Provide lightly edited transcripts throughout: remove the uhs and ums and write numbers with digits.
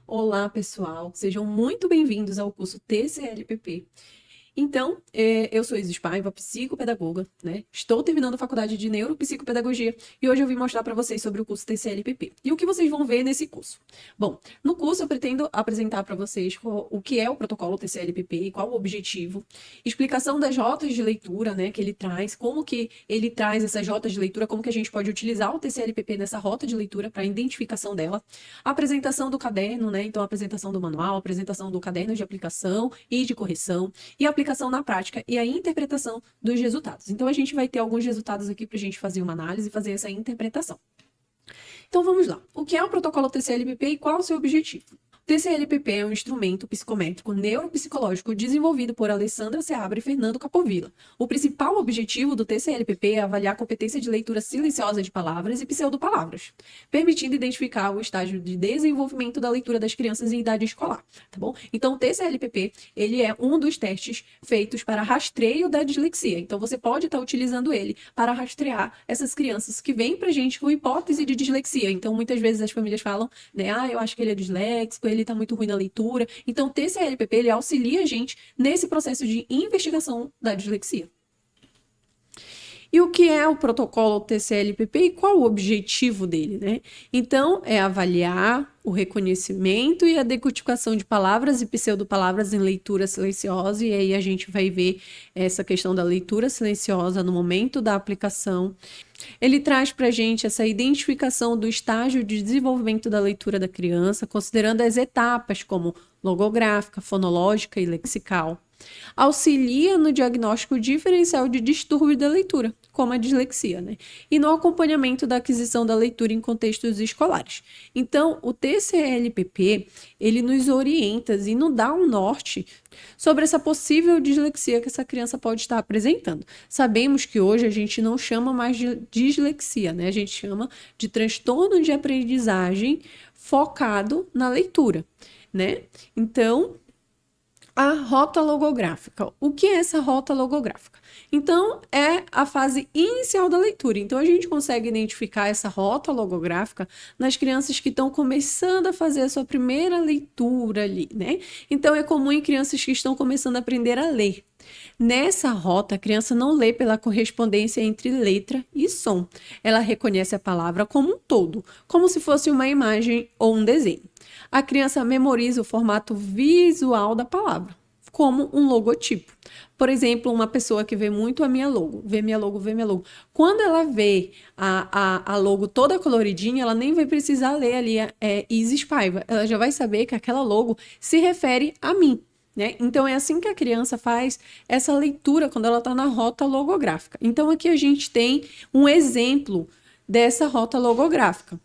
Olá, pessoal. Sejam muito bem-vindos ao curso TCLPP. Então, eu sou Isis Paiva, psicopedagoga, né? Estou terminando a faculdade de Neuropsicopedagogia e hoje eu vim mostrar para vocês sobre o curso TCLPP. E o que vocês vão ver nesse curso? Bom, no curso eu pretendo apresentar para vocês o que é o protocolo TCLPP e qual o objetivo, explicação das rotas de leitura, né, que ele traz, como que ele traz essas rotas de leitura, como que a gente pode utilizar o TCLPP nessa rota de leitura para a identificação dela, a apresentação do caderno, né? Então, a apresentação do manual, a apresentação do caderno de aplicação e de correção, e a aplicação na prática e a interpretação dos resultados. Então, a gente vai ter alguns resultados aqui para a gente fazer uma análise e fazer essa interpretação. Então, vamos lá. O que é o protocolo TCLPP e qual o seu objetivo? O TCLPP é um instrumento psicométrico neuropsicológico desenvolvido por Alessandra Seabra e Fernando Capovilla. O principal objetivo do TCLPP é avaliar a competência de leitura silenciosa de palavras e pseudopalavras, permitindo identificar o estágio de desenvolvimento da leitura das crianças em idade escolar, tá bom? Então, o TCLPP, ele é um dos testes feitos para rastreio da dislexia. Então, você pode estar utilizando ele para rastrear essas crianças que vêm pra gente com hipótese de dislexia. Então, muitas vezes as famílias falam, né, eu acho que ele é disléxico, ele está muito ruim na leitura. Então, o TCLPP, ele auxilia a gente nesse processo de investigação da dislexia. E o que é o protocolo TCLPP e qual o objetivo dele, né? Então, é avaliar o reconhecimento e a decodificação de palavras e pseudopalavras em leitura silenciosa, e aí a gente vai ver essa questão da leitura silenciosa no momento da aplicação. Ele traz para a gente essa identificação do estágio de desenvolvimento da leitura da criança, considerando as etapas como logográfica, fonológica e lexical. Auxilia no diagnóstico diferencial de distúrbio da leitura, como a dislexia, né? E no acompanhamento da aquisição da leitura em contextos escolares. Então, o TCLPP, ele nos orienta e nos dá um norte sobre essa possível dislexia que essa criança pode estar apresentando. Sabemos que hoje a gente não chama mais de dislexia, né? A gente chama de transtorno de aprendizagem focado na leitura, né? Então, a rota logográfica. O que é essa rota logográfica? Então, é a fase inicial da leitura. Então, a gente consegue identificar essa rota logográfica nas crianças que estão começando a fazer a sua primeira leitura ali, né? Então, é comum em crianças que estão começando a aprender a ler. Nessa rota, a criança não lê pela correspondência entre letra e som. Ela reconhece a palavra como um todo, como se fosse uma imagem ou um desenho. A criança memoriza o formato visual da palavra, como um logotipo. Por exemplo, uma pessoa que vê muito a minha logo, vê minha logo, vê minha logo. Quando ela vê a logo toda coloridinha, ela nem vai precisar ler ali Isis Paiva. Ela já vai saber que aquela logo se refere a mim, né? Então, é assim que a criança faz essa leitura quando ela está na rota logográfica. Então, aqui a gente tem um exemplo dessa rota logográfica.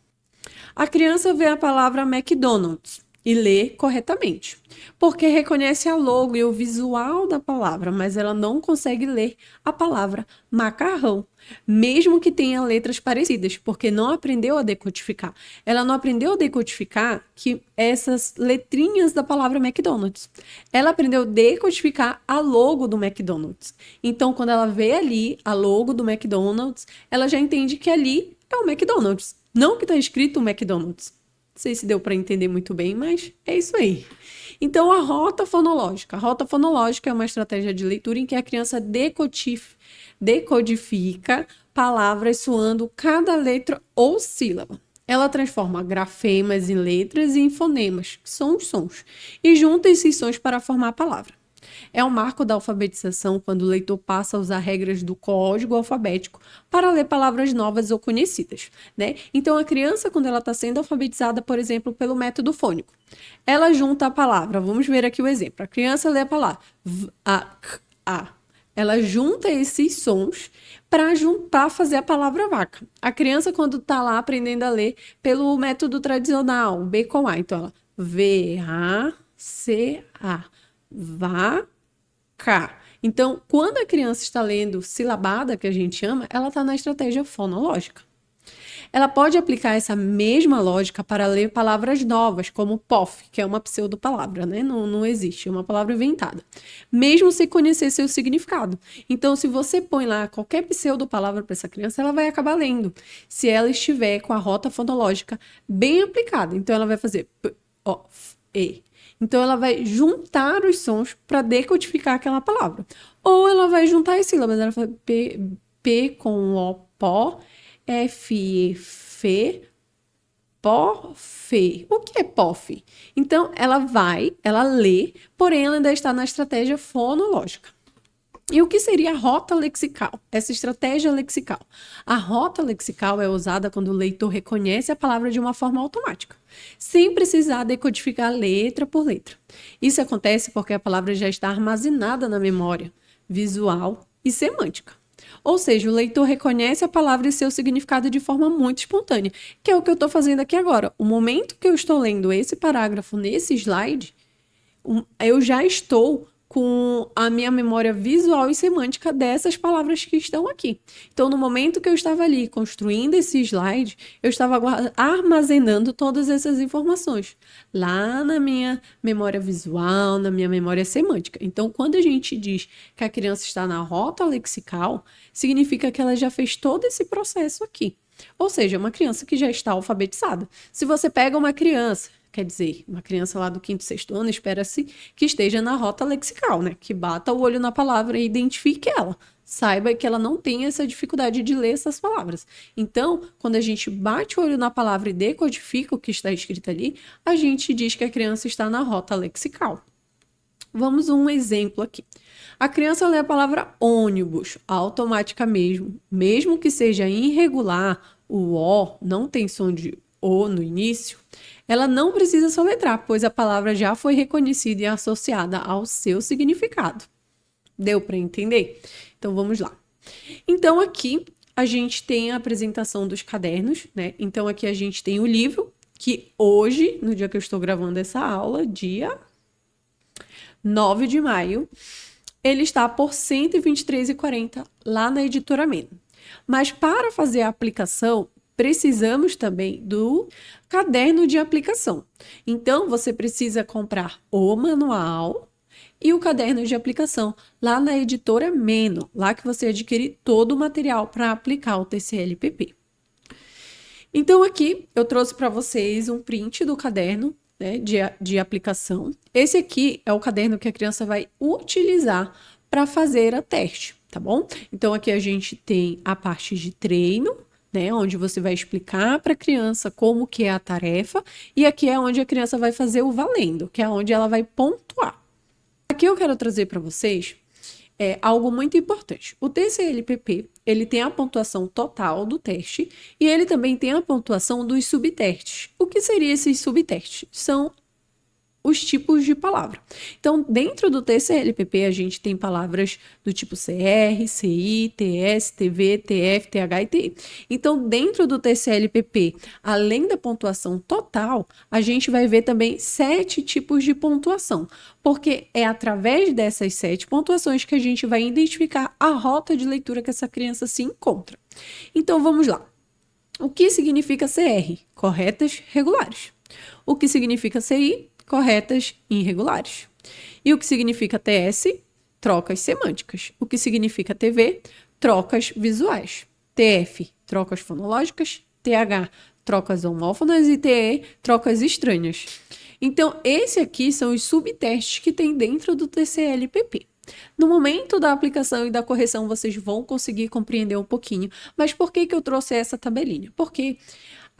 A criança vê a palavra McDonald's e lê corretamente, porque reconhece a logo e o visual da palavra, mas ela não consegue ler a palavra macarrão, mesmo que tenha letras parecidas, porque não aprendeu a decodificar. Ela não aprendeu a decodificar que essas letrinhas da palavra McDonald's. Ela aprendeu a decodificar a logo do McDonald's. Então, quando ela vê ali a logo do McDonald's, ela já entende que ali é o McDonald's. Não que está escrito McDonald's. Não sei se deu para entender muito bem, mas é isso aí. Então, a rota fonológica. A rota fonológica é uma estratégia de leitura em que a criança decodifica palavras soando cada letra ou sílaba. Ela transforma grafemas em letras e em fonemas, que são os sons, e junta esses sons para formar a palavra. É um marco da alfabetização quando o leitor passa a usar regras do código alfabético para ler palavras novas ou conhecidas, né? Então, a criança, quando ela está sendo alfabetizada, por exemplo, pelo método fônico, ela junta a palavra. Vamos ver aqui o exemplo. A criança lê a palavra v, a, k, a. Ela junta esses sons para fazer a palavra vaca. A criança, quando está lá aprendendo a ler pelo método tradicional, B com A, então ela V-A-C-A. Vaca. Então, quando a criança está lendo silabada, que a gente chama, ela está na estratégia fonológica. Ela pode aplicar essa mesma lógica para ler palavras novas, como POF, que é uma pseudopalavra, né? Não existe, é uma palavra inventada, mesmo sem conhecer seu significado. Então, se você põe lá qualquer pseudopalavra para essa criança, ela vai acabar lendo, se ela estiver com a rota fonológica bem aplicada. Então, ela vai fazer E. Então, ela vai juntar os sons para decodificar aquela palavra. Ou ela vai juntar as sílabas. Ela fala P com O, pó, F, E, fe, pó, fe. O que é POF? Então, ela lê, porém ela ainda está na estratégia fonológica. E o que seria a rota lexical? Essa estratégia lexical. A rota lexical é usada quando o leitor reconhece a palavra de uma forma automática, sem precisar decodificar letra por letra. Isso acontece porque a palavra já está armazenada na memória visual e semântica. Ou seja, o leitor reconhece a palavra e seu significado de forma muito espontânea, que é o que eu estou fazendo aqui agora. O momento que eu estou lendo esse parágrafo nesse slide, eu já estou com a minha memória visual e semântica dessas palavras que estão aqui. Então, no momento que eu estava ali construindo esse slide, eu estava armazenando todas essas informações lá na minha memória visual, na minha memória semântica. Então, quando a gente diz que a criança está na rota lexical, significa que ela já fez todo esse processo aqui. Ou seja, uma criança que já está alfabetizada. Se você pega uma criança, quer dizer, uma criança lá do 5º, 6º ano, espera-se que esteja na rota lexical, né? Que bata o olho na palavra e identifique ela. Saiba que ela não tem essa dificuldade de ler essas palavras. Então, quando a gente bate o olho na palavra e decodifica o que está escrito ali, a gente diz que a criança está na rota lexical. Vamos um exemplo aqui. A criança lê a palavra ônibus, automaticamente, mesmo que seja irregular, o O não tem som de O no início, ela não precisa soletrar, pois a palavra já foi reconhecida e associada ao seu significado. Deu para entender? Então, vamos lá. Então, aqui a gente tem a apresentação dos cadernos, né? Então, aqui a gente tem o livro, que hoje, no dia que eu estou gravando essa aula, dia 9 de maio, ele está por R$ 123,40 lá na Editora Meno. Mas para fazer a aplicação, precisamos também do caderno de aplicação. Então, você precisa comprar o manual e o caderno de aplicação lá na Editora Meno, lá que você adquire todo o material para aplicar o TCLPP. Então, aqui eu trouxe para vocês um print do caderno, né, de aplicação. Esse aqui é o caderno que a criança vai utilizar para fazer a teste, tá bom? Então, aqui a gente tem a parte de treino, né, onde você vai explicar para a criança como que é a tarefa, e aqui é onde a criança vai fazer o valendo, que é onde ela vai pontuar. Aqui eu quero trazer para vocês algo muito importante. O TCLPP, ele tem a pontuação total do teste e ele também tem a pontuação dos subtestes. O que seriam esses subtestes? São os tipos de palavra. Então, dentro do TCLPP, a gente tem palavras do tipo CR, CI, TS, TV, TF, TH e TE. Então, dentro do TCLPP, além da pontuação total, a gente vai ver também 7 tipos de pontuação, porque é através dessas 7 pontuações que a gente vai identificar a rota de leitura que essa criança se encontra. Então, vamos lá. O que significa CR? Corretas, regulares. O que significa CI? Corretas irregulares. E o que significa TS? Trocas semânticas. O que significa TV? Trocas visuais. TF? Trocas fonológicas. TH? Trocas homófonas. E TE? Trocas estranhas. Então, esse aqui são os subtestes que tem dentro do TCLPP. No momento da aplicação e da correção, vocês vão conseguir compreender um pouquinho. Mas por que eu trouxe essa tabelinha? Porque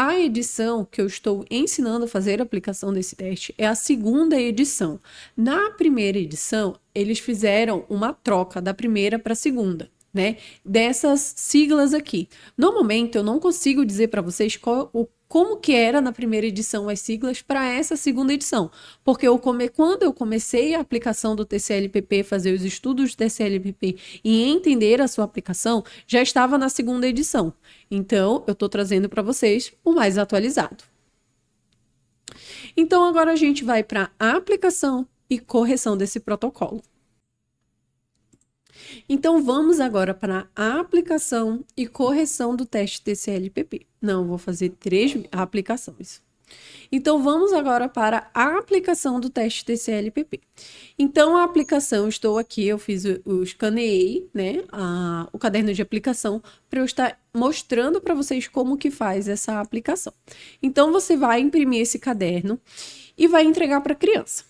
a edição que eu estou ensinando a fazer a aplicação desse teste é a segunda edição. Na primeira edição, eles fizeram uma troca da primeira para a segunda, né? Dessas siglas aqui. No momento, eu não consigo dizer para vocês como que era na primeira edição as siglas para essa segunda edição. Porque quando eu comecei a aplicação do TCLPP, fazer os estudos do TCLPP e entender a sua aplicação, já estava na segunda edição. Então, eu estou trazendo para vocês o mais atualizado. Então, agora a gente vai para a aplicação e correção desse protocolo. Então, vamos agora para a aplicação e correção do teste TCLPP. Não, vou fazer 3 aplicações. Então, vamos agora para a aplicação do teste TCLPP. Então, a aplicação, estou aqui, eu escaneei, né, o caderno de aplicação para eu estar mostrando para vocês como que faz essa aplicação. Então, você vai imprimir esse caderno e vai entregar para a criança.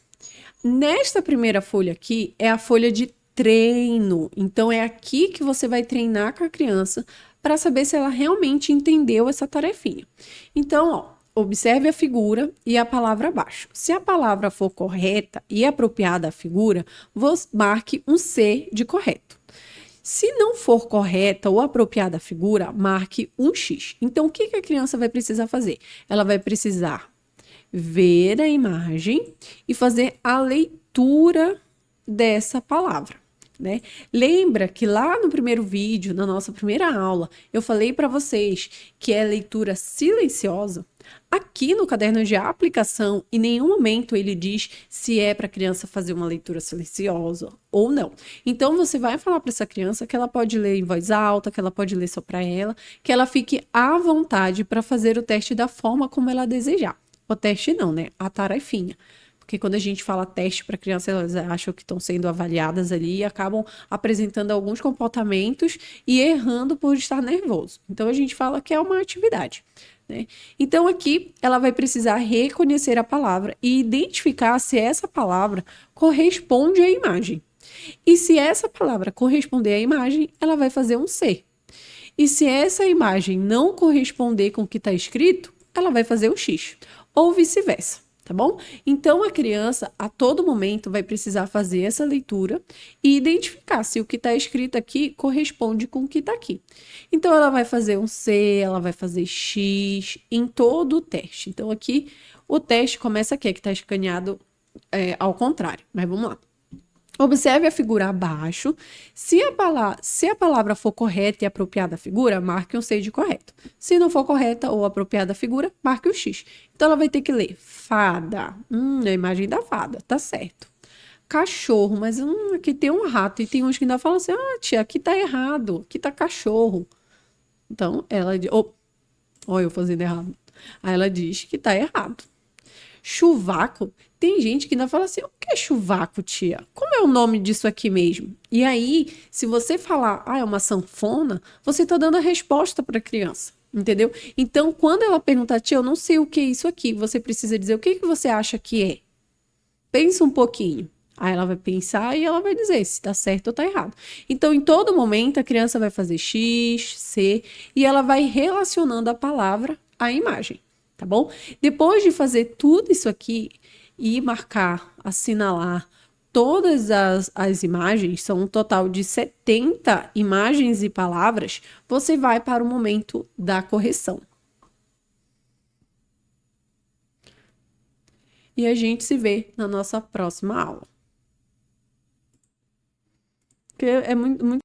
Nesta primeira folha aqui é a folha de treino. Então, é aqui que você vai treinar com a criança para saber se ela realmente entendeu essa tarefinha. Então, ó, observe a figura e a palavra abaixo. Se a palavra for correta e apropriada à figura, você marque um C de correto. Se não for correta ou apropriada à figura, marque um X. Então, o que a criança vai precisar fazer? Ela vai precisar ver a imagem e fazer a leitura dessa palavra, né? Lembra que lá no primeiro vídeo, na nossa primeira aula, eu falei para vocês que é leitura silenciosa? Aqui no caderno de aplicação, em nenhum momento ele diz se é para a criança fazer uma leitura silenciosa ou não. Então, você vai falar para essa criança que ela pode ler em voz alta, que ela pode ler só para ela, que ela fique à vontade para fazer o teste da forma como ela desejar. O teste não, né? A tarefinha. Porque quando a gente fala teste para criança, elas acham que estão sendo avaliadas ali e acabam apresentando alguns comportamentos e errando por estar nervoso. Então, a gente fala que é uma atividade, né? Então, aqui, ela vai precisar reconhecer a palavra e identificar se essa palavra corresponde à imagem. E se essa palavra corresponder à imagem, ela vai fazer um C. E se essa imagem não corresponder com o que está escrito, ela vai fazer um X. Ou vice-versa, tá bom? Então, a criança, a todo momento, vai precisar fazer essa leitura e identificar se o que está escrito aqui corresponde com o que está aqui. Então, ela vai fazer um C, ela vai fazer X em todo o teste. Então, aqui, o teste começa aqui, que está escaneado ao contrário. Mas vamos lá. Observe a figura abaixo. Se a palavra for correta e apropriada à figura, marque um C de correto. Se não for correta ou apropriada à figura, marque o X. Então, ela vai ter que ler fada. A imagem da fada, tá certo. Cachorro, mas aqui tem um rato. E tem uns que ainda falam assim, tia, aqui tá errado. Aqui tá cachorro. Então, ela diz... Olha eu fazendo errado. Aí ela diz que tá errado. Chuvaco, tem gente que ainda fala assim, o que é chuvaco, tia? Como é o nome disso aqui mesmo? E aí, se você falar, é uma sanfona, você está dando a resposta para a criança, entendeu? Então, quando ela perguntar, tia, eu não sei o que é isso aqui, você precisa dizer o que você acha que é. Pensa um pouquinho. Aí ela vai pensar e ela vai dizer se está certo ou está errado. Então, em todo momento, a criança vai fazer X, C, e ela vai relacionando a palavra à imagem. Tá bom? Depois de fazer tudo isso aqui e marcar, assinalar todas as imagens, são um total de 70 imagens e palavras, você vai para o momento da correção. E a gente se vê na nossa próxima aula. Porque é muito